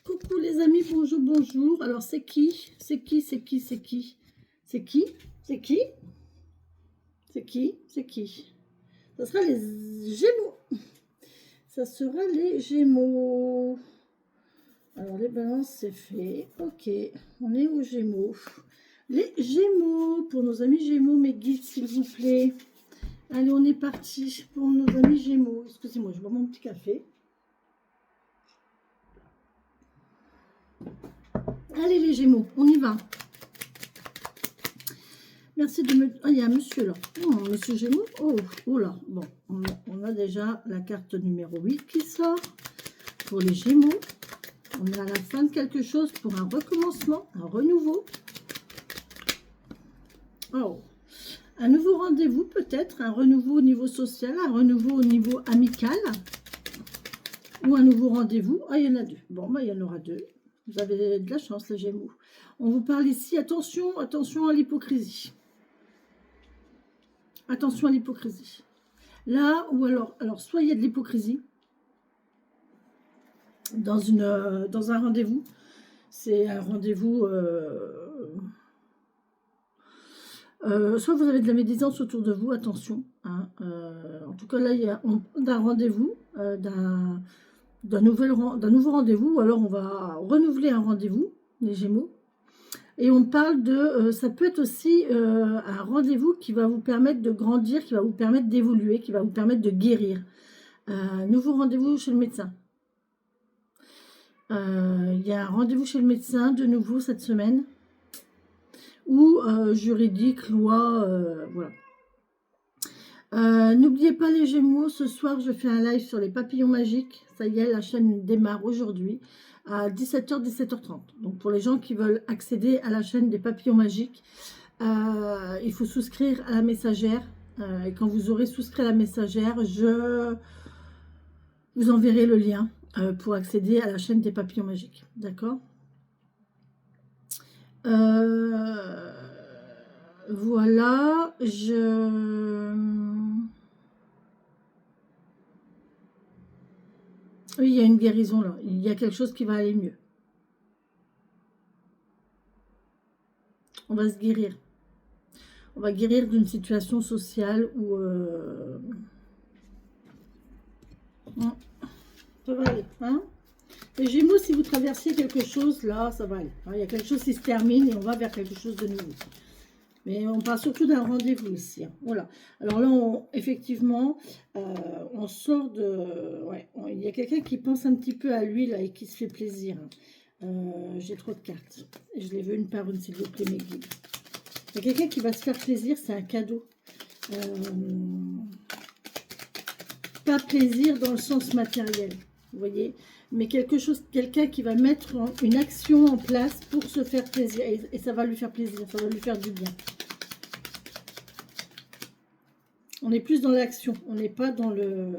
Coucou les amis, bonjour, bonjour. Alors c'est qui? C'est qui? C'est qui? C'est qui? C'est qui? C'est qui? C'est qui? C'est qui? Ça sera les Gémeaux. Ça sera les Gémeaux. Alors les balances c'est fait. Ok, on est aux Gémeaux. Les Gémeaux, pour nos amis Gémeaux, mes guides s'il vous plaît. Allez, on est parti pour nos amis Gémeaux. Excusez-moi, je bois mon petit café. Allez les Gémeaux, on y va. Merci de me... Ah, il y a un monsieur là. Oh, monsieur Gémeaux. Oh, oh là. Bon, on a déjà la carte numéro 8 qui sort pour les Gémeaux. On est à la fin de quelque chose pour un recommencement, un renouveau. Oh, un nouveau rendez-vous peut-être, un renouveau au niveau social, un renouveau au niveau amical. Ou un nouveau rendez-vous. Ah, il y en a deux. Bon, bah, il y en aura deux. Vous avez de la chance, les Gémeaux. On vous parle ici, attention, attention à l'hypocrisie. Attention à l'hypocrisie. Là, ou alors soit il y a de l'hypocrisie dans un rendez-vous. C'est un rendez-vous... soit vous avez de la médisance autour de vous, attention. Hein, en tout cas, là, il y a d'un rendez-vous, d'un nouveau rendez-vous, ou alors on va renouveler un rendez-vous, les Gémeaux. Et on parle de, ça peut être aussi un rendez-vous qui va vous permettre de grandir, qui va vous permettre d'évoluer, qui va vous permettre de guérir. Nouveau rendez-vous chez le médecin. Il y a un rendez-vous chez le médecin de nouveau cette semaine. Ou juridique, loi, voilà. N'oubliez pas les Gémeaux, ce soir je fais un live sur les papillons magiques. Ça y est, la chaîne démarre aujourd'hui à 17h, 17h30. Donc pour les gens qui veulent accéder à la chaîne des papillons magiques, il faut souscrire à la messagère. Et quand vous aurez souscrit à la messagère, je vous enverrai le lien pour accéder à la chaîne des papillons magiques. D'accord ? Voilà, oui, il y a une guérison là. Il y a quelque chose qui va aller mieux. On va se guérir. On va guérir d'une situation sociale où... ça va aller. Hein, les Gémeaux, si vous traversez quelque chose, là, ça va aller. Hein, il y a quelque chose qui se termine et on va vers quelque chose de nouveau. Mais on parle surtout d'un rendez-vous ici. Hein. Voilà. Alors là, effectivement, on sort de... Ouais, il y a quelqu'un qui pense un petit peu à lui, là, et qui se fait plaisir. J'ai trop de cartes. Et je les veux une par une, s'il vous plaît, mes guides. Il y a quelqu'un qui va se faire plaisir, c'est un cadeau. Pas plaisir dans le sens matériel, vous voyez, mais quelqu'un qui va mettre une action en place pour se faire plaisir. Et ça va lui faire plaisir, ça va lui faire du bien. On est plus dans l'action, on n'est pas dans le...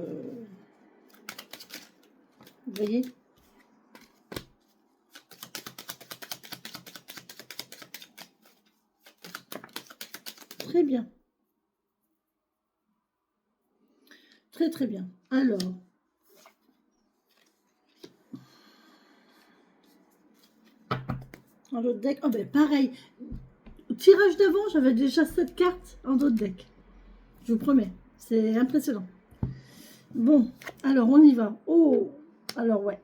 Vous voyez ? Très bien. Très très bien. Alors... Dans l'autre deck, oh ben pareil. Au tirage d'avant, j'avais déjà 7 cartes en d'autres deck. Je vous promets, c'est impressionnant. Bon, alors on y va. Oh, alors ouais.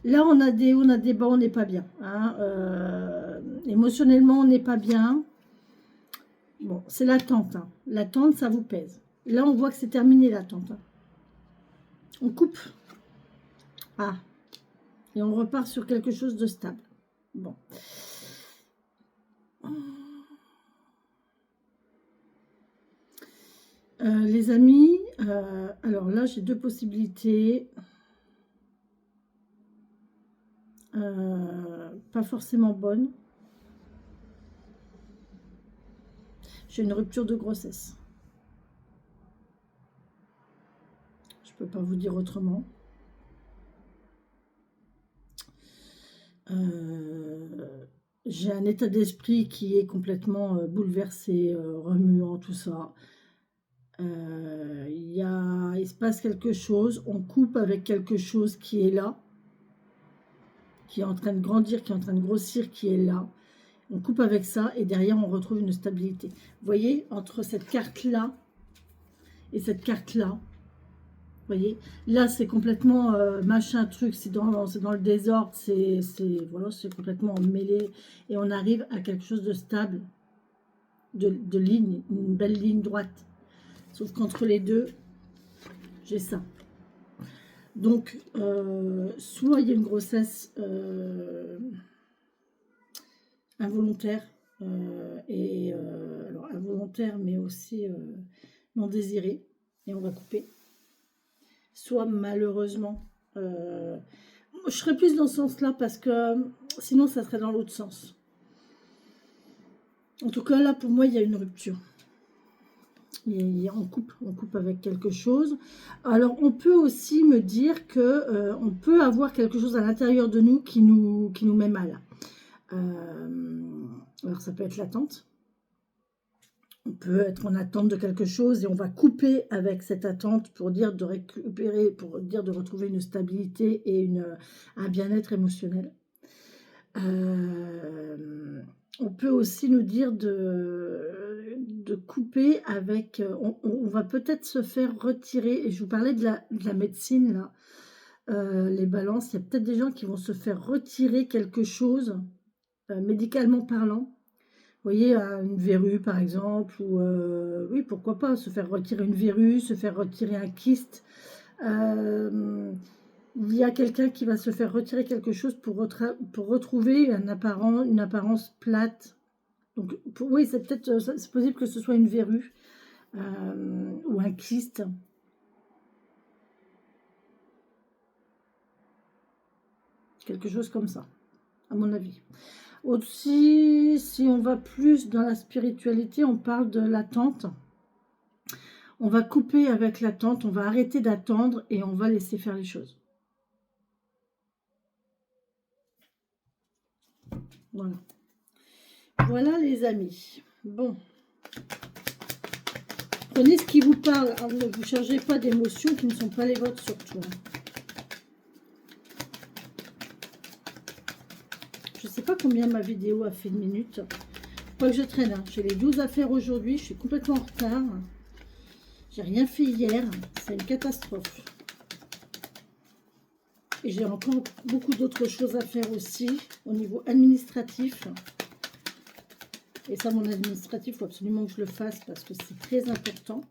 Là, on a des hauts, on a des bas, on n'est pas bien. Hein. Émotionnellement, on n'est pas bien. Bon, c'est l'attente. Hein. L'attente, ça vous pèse. Là, on voit que c'est terminé l'attente. Hein. On coupe. Ah. Et on repart sur quelque chose de stable. Bon. Les amis, alors là, j'ai deux possibilités. Pas forcément bonnes. J'ai une rupture de grossesse. Je peux pas vous dire autrement. J'ai un état d'esprit qui est complètement bouleversé, remuant, tout ça. Il se passe quelque chose, on coupe avec quelque chose qui est là, qui est en train de grandir, qui est en train de grossir, qui est là. On coupe avec ça et derrière, on retrouve une stabilité. Vous voyez, entre cette carte-là et cette carte-là, vous voyez, là, c'est complètement machin truc, c'est dans le désordre, voilà, c'est complètement mêlé et on arrive à quelque chose de stable, de ligne, une belle ligne droite. Sauf qu'entre les deux, j'ai ça. Donc, soit il y a une grossesse involontaire, alors involontaire, mais aussi non désirée, et on va couper. Soit malheureusement, je serais plus dans ce sens-là, parce que sinon, ça serait dans l'autre sens. En tout cas, là, pour moi, il y a une rupture. On coupe avec quelque chose. Alors, on peut aussi me dire que on peut avoir quelque chose à l'intérieur de nous qui nous met mal. Alors, ça peut être l'attente. On peut être en attente de quelque chose et on va couper avec cette attente pour dire de récupérer, pour dire de retrouver une stabilité et un bien-être émotionnel. On peut aussi nous dire de couper avec... On va peut-être se faire retirer, et je vous parlais de la médecine, là, les balances, il y a peut-être des gens qui vont se faire retirer quelque chose, médicalement parlant. Vous voyez, une verrue, par exemple, ou... oui, pourquoi pas, se faire retirer une verrue, se faire retirer un kyste. Il y a quelqu'un qui va se faire retirer quelque chose pour retrouver une apparence plate. Donc, oui, c'est possible que ce soit une verrue ou un kyste. Quelque chose comme ça, à mon avis. Aussi, si on va plus dans la spiritualité, on parle de l'attente. On va couper avec l'attente, on va arrêter d'attendre et on va laisser faire les choses. Voilà. Voilà les amis. Bon. Prenez ce qui vous parle. Alors, ne vous chargez pas d'émotions qui ne sont pas les vôtres surtout. Je ne sais pas combien ma vidéo a fait de minutes. Pas que je traîne. Hein. J'ai les 12 à faire aujourd'hui. Je suis complètement en retard. J'ai rien fait hier. C'est une catastrophe. Et j'ai encore beaucoup d'autres choses à faire aussi au niveau administratif. Et ça, mon administratif, il faut absolument que je le fasse parce que c'est très important.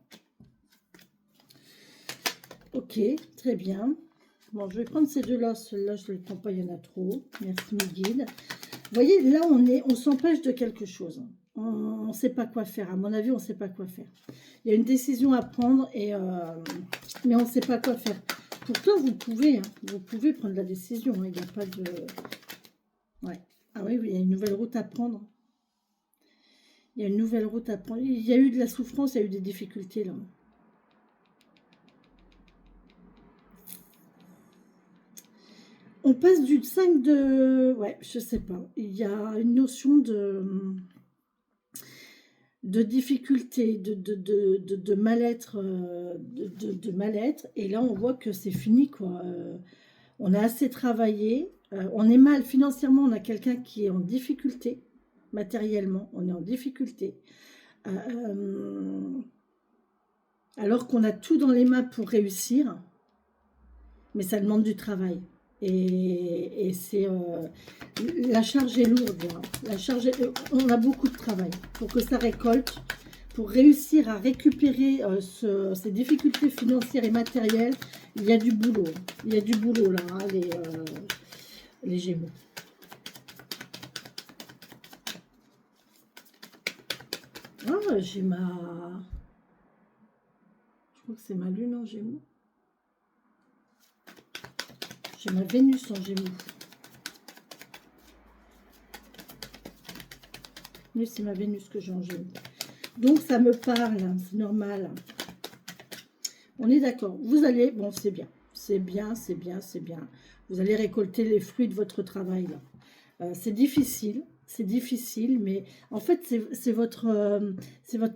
Ok, très bien. Bon, je vais prendre ces deux-là. Ceux-là, je ne les prends pas, il y en a trop. Merci, mes guides. Vous voyez, là, on s'empêche de quelque chose. On ne sait pas quoi faire. À mon avis, on ne sait pas quoi faire. Il y a une décision à prendre, mais on ne sait pas quoi faire. Pourtant, vous pouvez prendre la décision. Hein, il n'y a pas de... Ouais. Ah oui, il y a une nouvelle route à prendre. Il y a une nouvelle route à prendre. Il y a eu de la souffrance, il y a eu des difficultés là. On passe du 5 de... Ouais, je sais pas. Il y a une notion de difficulté, de mal-être, de mal-être. Et là, on voit que c'est fini, quoi. On a assez travaillé. On est mal financièrement. On a quelqu'un qui est en difficulté. Matériellement, on est en difficulté. Alors qu'on a tout dans les mains pour réussir. Mais ça demande du travail. Et c'est... la charge est lourde. Là. La charge on a beaucoup de travail pour que ça récolte. Pour réussir à récupérer ces difficultés financières et matérielles, il y a du boulot. Il y a du boulot là, hein, les Gémeaux. Ah, j'ai ma... Je crois que c'est ma lune en Gémeaux. J'ai ma Vénus en Gémeaux. Oui, c'est ma Vénus que j'ai en Gémeaux. Donc, ça me parle, c'est normal. On est d'accord. Vous allez... Bon, c'est bien. C'est bien, c'est bien, c'est bien. Vous allez récolter les fruits de votre travail, là. C'est difficile. C'est difficile, mais en fait, c'est votre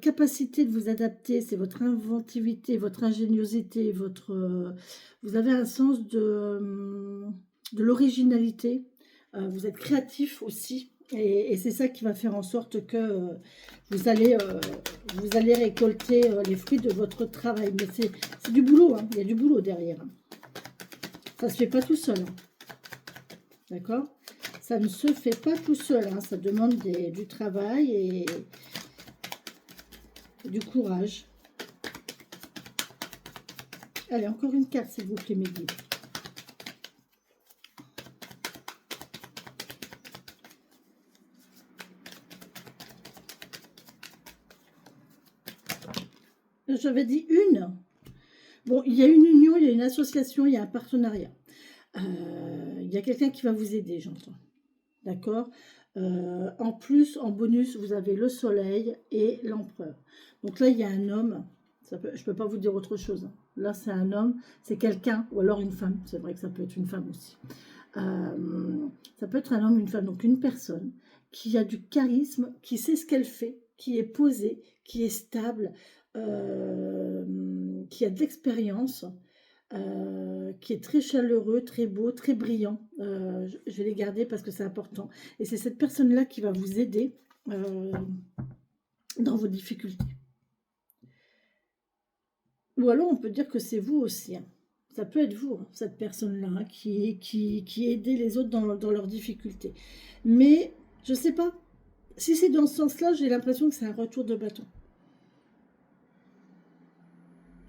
capacité de vous adapter, c'est votre inventivité, votre ingéniosité, vous avez un sens de l'originalité. vous êtes créatif aussi. Et c'est ça qui va faire en sorte que vous allez récolter les fruits de votre travail. Mais c'est du boulot, hein. Il y a du boulot derrière. Hein. Ça ne se fait pas tout seul. Hein. D'accord? Ça ne se fait pas tout seul. Hein. Ça demande du travail et du courage. Allez, encore une carte, s'il vous plaît, mes guides. J'avais dit une. Bon, il y a une union, il y a une association, il y a un partenariat. Il y a quelqu'un qui va vous aider, j'entends. D'accord? En plus, en bonus, vous avez le soleil et l'empereur. Donc là, il y a un homme. Je ne peux pas vous dire autre chose. Hein. Là, c'est un homme, c'est quelqu'un, ou alors une femme. C'est vrai que ça peut être une femme aussi. Ça peut être un homme, une femme, donc une personne qui a du charisme, qui sait ce qu'elle fait, qui est posée, qui est stable, qui a de l'expérience, qui est très chaleureux, très beau, très brillant. Je vais les garder parce que c'est important. Et c'est cette personne-là qui va vous aider dans vos difficultés. Ou alors on peut dire que c'est vous aussi. Hein. Ça peut être vous, hein, cette personne-là, hein, qui aidait les autres dans leurs difficultés. Mais je ne sais pas. Si c'est dans ce sens-là, j'ai l'impression que c'est un retour de bâton.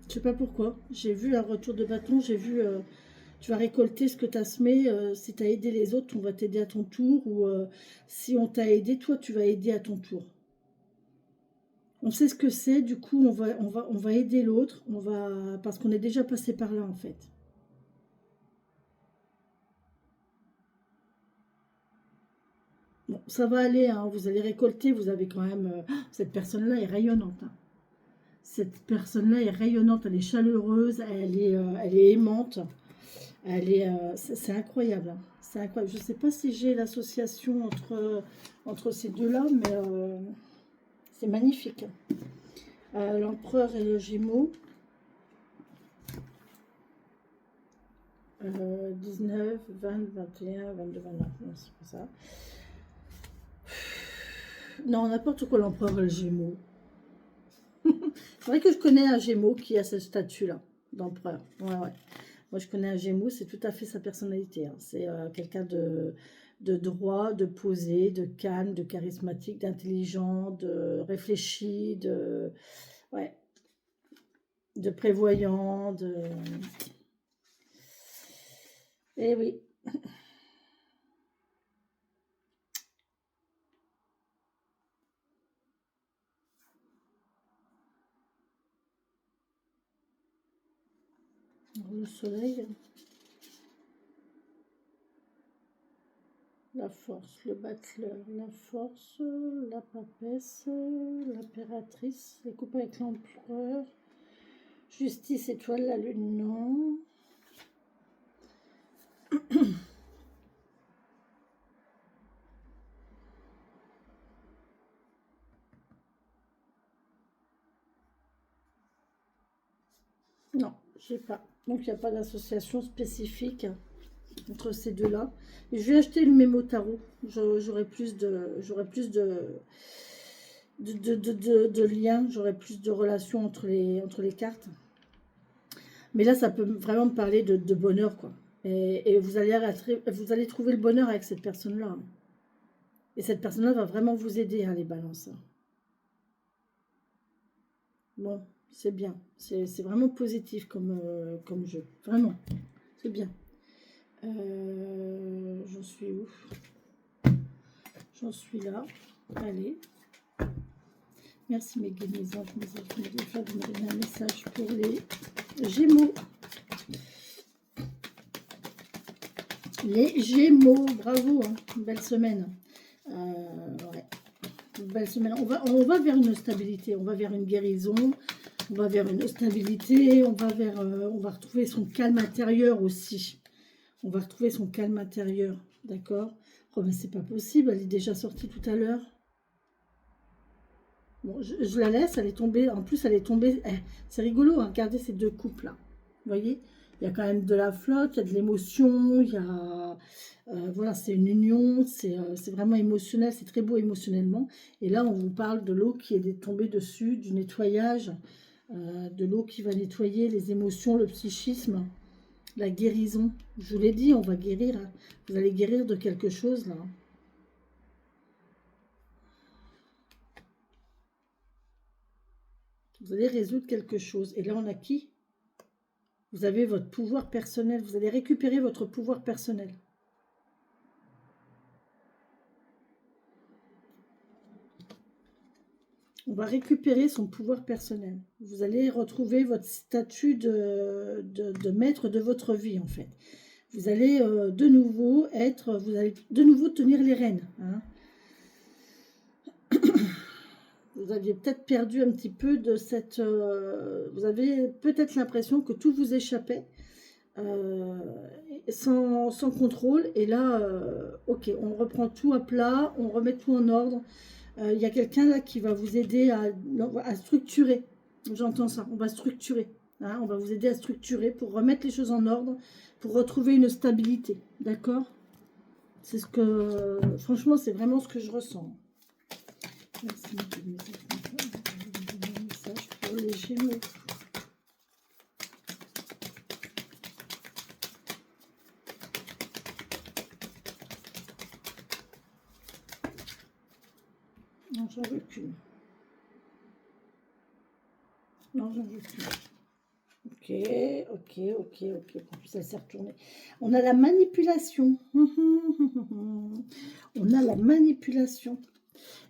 Je ne sais pas pourquoi. J'ai vu un retour de bâton, j'ai vu... tu vas récolter ce que tu as semé. Si tu as aidé les autres, on va t'aider à ton tour. Ou si on t'a aidé, toi, tu vas aider à ton tour. On sait ce que c'est, du coup, on va aider l'autre. Parce qu'on est déjà passé par là, en fait. Bon, ça va aller, hein, vous allez récolter. Vous avez quand même... cette personne-là est rayonnante. Hein. Cette personne-là est rayonnante, elle est chaleureuse, elle est aimante. C'est incroyable. Hein. C'est incroyable. Je ne sais pas si j'ai l'association entre ces deux-là, mais c'est magnifique. L'empereur et le Gémeaux. 19, 20, 21, 22, 29. Non, c'est pas ça. Non, n'importe quoi, l'empereur et le Gémeaux. C'est vrai que je connais un Gémeaux qui a ce statut-là, d'empereur. Ouais. Moi, je connais un Gémeaux, c'est tout à fait sa personnalité. Hein. C'est quelqu'un de droit, de posé, de calme, de charismatique, d'intelligent, de réfléchi, de prévoyant, Eh oui. Le soleil, la force, le battleur, la force, la papesse, l'impératrice, les coupes avec l'empereur, justice, étoile, la lune, non. Non, je sais pas. Donc, il n'y a pas d'association spécifique entre ces deux-là. Je vais acheter le mémo tarot. J'aurai plus de liens, j'aurai plus de relations entre les cartes. Mais là, ça peut vraiment me parler de bonheur, quoi. Et vous allez trouver le bonheur avec cette personne-là. Et cette personne-là va vraiment vous aider, hein, les balances. Bon, c'est bien. C'est vraiment positif comme jeu. Vraiment, c'est bien. J'en suis où? J'en suis là. Allez. Merci mes guides, mes anges, mes anges, mes défunts, de me donner un message pour les Gémeaux. Les Gémeaux, bravo, hein, une belle semaine. Ouais, une belle semaine. On va vers une stabilité, on va vers une guérison, on va vers une stabilité, on va retrouver son calme intérieur aussi. On va retrouver son calme intérieur, d'accord? Oh ben c'est pas possible, elle est déjà sortie tout à l'heure. Bon, je la laisse, elle est tombée. En plus, elle est tombée. C'est rigolo, hein, regardez ces deux couples là. Vous voyez? Il y a quand même de la flotte, il y a de l'émotion, il y a... voilà, c'est une union, c'est vraiment émotionnel, c'est très beau émotionnellement. Et là, on vous parle de l'eau qui est tombée dessus, du nettoyage, de l'eau qui va nettoyer les émotions, le psychisme, la guérison. Je vous l'ai dit, on va guérir. Hein. Vous allez guérir de quelque chose, là. Vous allez résoudre quelque chose. Et là, on a qui? Vous avez votre pouvoir personnel. Vous allez récupérer votre pouvoir personnel. On va récupérer son pouvoir personnel. Vous allez retrouver votre statut de maître de votre vie, en fait. Vous allez de nouveau être... Vous allez de nouveau tenir les rênes. Hein. Vous aviez peut-être perdu un petit peu de cette... vous avez peut-être l'impression que tout vous échappait. Sans contrôle. Et là, ok, on reprend tout à plat, on remet tout en ordre. Il y a quelqu'un là qui va vous aider à structurer. J'entends ça, on va structurer. Hein, on va vous aider à structurer pour remettre les choses en ordre, pour retrouver une stabilité. D'accord? C'est ce que... franchement, c'est vraiment ce que je ressens. Merci message pour les Gémeaux. Non, j'en veux qu'une. Non, j'en veux qu'une. Ok. En plus, ça s'est retourné. On a la manipulation. On a la manipulation.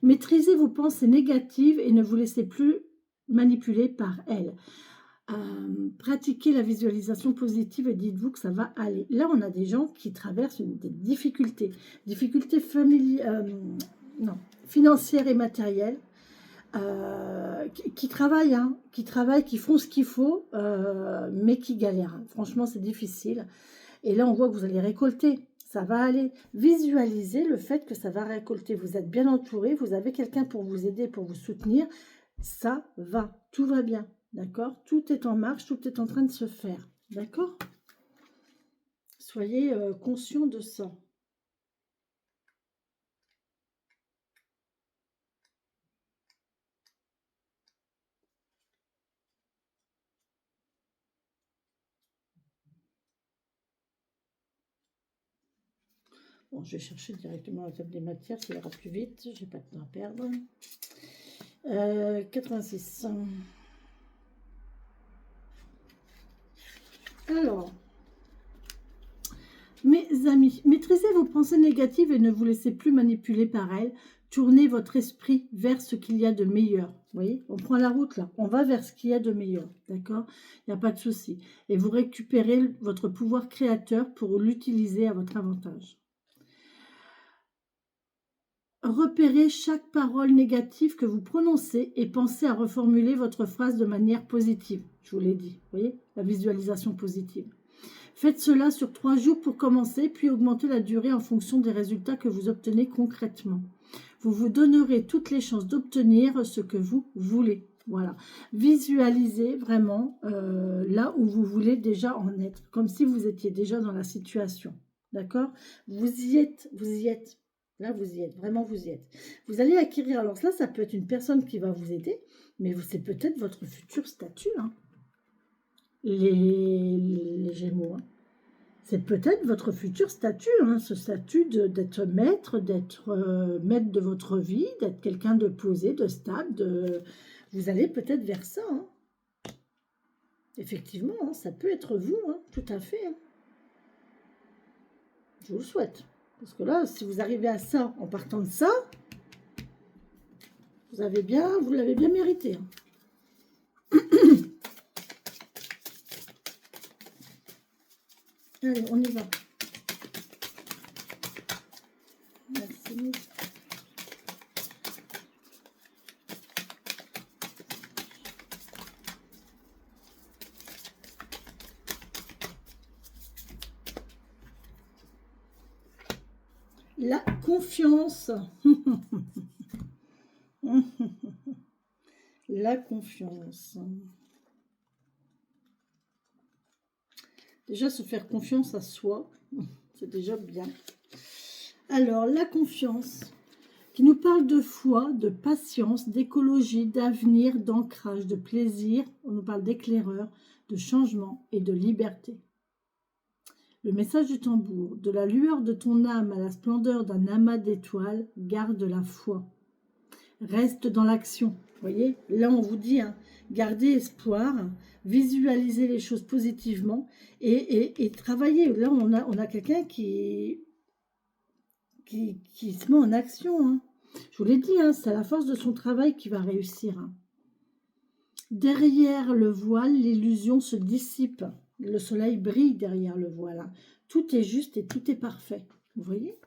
Maîtrisez vos pensées négatives et ne vous laissez plus manipuler par elles. Pratiquez la visualisation positive et dites-vous que ça va aller. Là, on a des gens qui traversent des difficultés. Difficultés financières et matérielles. Qui travaillent, hein, qui font ce qu'il faut, mais qui galèrent. Franchement, c'est difficile. Et là, on voit que vous allez récolter. Ça va aller. Visualisez le fait que ça va récolter. Vous êtes bien entouré, vous avez quelqu'un pour vous aider, pour vous soutenir. Ça va, tout va bien. D'accord? Tout est en marche, tout est en train de se faire. D'accord? Soyez conscient de ça. Bon, je vais chercher directement la table des matières, ça ira plus vite. Je n'ai pas de temps à perdre. 86. Alors, mes amis, maîtrisez vos pensées négatives et ne vous laissez plus manipuler par elles. Tournez votre esprit vers ce qu'il y a de meilleur. Vous voyez, on prend la route là, on va vers ce qu'il y a de meilleur. D'accord? Il n'y a pas de souci. Et vous récupérez votre pouvoir créateur pour l'utiliser à votre avantage. Repérez chaque parole négative que vous prononcez et pensez à reformuler votre phrase de manière positive. Je vous l'ai dit, vous voyez, la visualisation positive. Faites cela sur 3 jours pour commencer, puis augmentez la durée en fonction des résultats que vous obtenez concrètement. Vous vous donnerez toutes les chances d'obtenir ce que vous voulez. Voilà. Visualisez vraiment là où vous voulez déjà en être, comme si vous étiez déjà dans la situation. D'accord? Vous y êtes, vous y êtes. Là, vous y êtes, vraiment vous y êtes. Vous allez acquérir, alors là, ça peut être une personne qui va vous aider, mais c'est peut-être votre futur statut, hein. Les Gémeaux, hein. C'est peut-être votre futur statut, hein, ce statut d'être maître, d'être maître de votre vie, d'être quelqu'un de posé, de stable. Vous allez peut-être vers ça. Hein. Effectivement, hein, ça peut être vous, hein, tout à fait. Hein. Je vous le souhaite. Parce que là, si vous arrivez à ça en partant de ça, vous l'avez bien mérité. Hein. Allez, on y va. Merci. La confiance. La confiance. Déjà, se faire confiance à soi, c'est déjà bien. Alors, la confiance, qui nous parle de foi, de patience, d'écologie, d'avenir, d'ancrage, de plaisir. On nous parle d'éclaireur, de changement et de liberté. Le message du tambour, de la lueur de ton âme à la splendeur d'un amas d'étoiles, garde la foi. Reste dans l'action. Vous voyez, là on vous dit, hein, gardez espoir, visualisez les choses positivement et travaillez. Là on a quelqu'un qui se met en action. Hein. Je vous l'ai dit, hein, c'est à la force de son travail qu'il va réussir. Hein. Derrière le voile, l'illusion se dissipe. Le soleil brille derrière le voile. Hein. Tout est juste et tout est parfait. Vous voyez?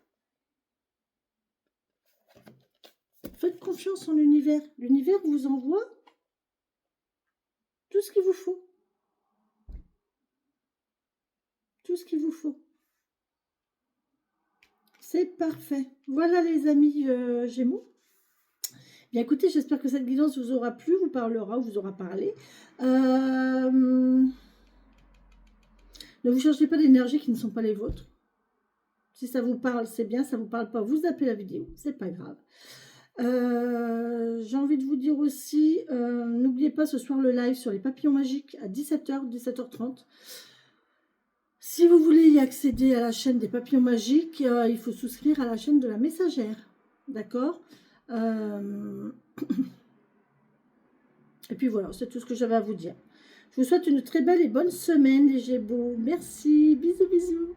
Faites confiance en l'univers. L'univers vous envoie tout ce qu'il vous faut. Tout ce qu'il vous faut. C'est parfait. Voilà les amis Gémeaux. Bien écoutez, j'espère que cette guidance vous aura plu, vous parlera ou vous aura parlé. Ne vous cherchez pas d'énergie qui ne sont pas les vôtres. Si ça vous parle, c'est bien. Ça ne vous parle pas, vous zappez la vidéo. C'est pas grave. J'ai envie de vous dire aussi, n'oubliez pas ce soir le live sur les papillons magiques à 17h, 17h30. Si vous voulez y accéder à la chaîne des papillons magiques, il faut souscrire à la chaîne de la messagère. D'accord Et puis voilà, c'est tout ce que j'avais à vous dire. Je vous souhaite une très belle et bonne semaine, les Gémeaux. Merci, bisous, bisous.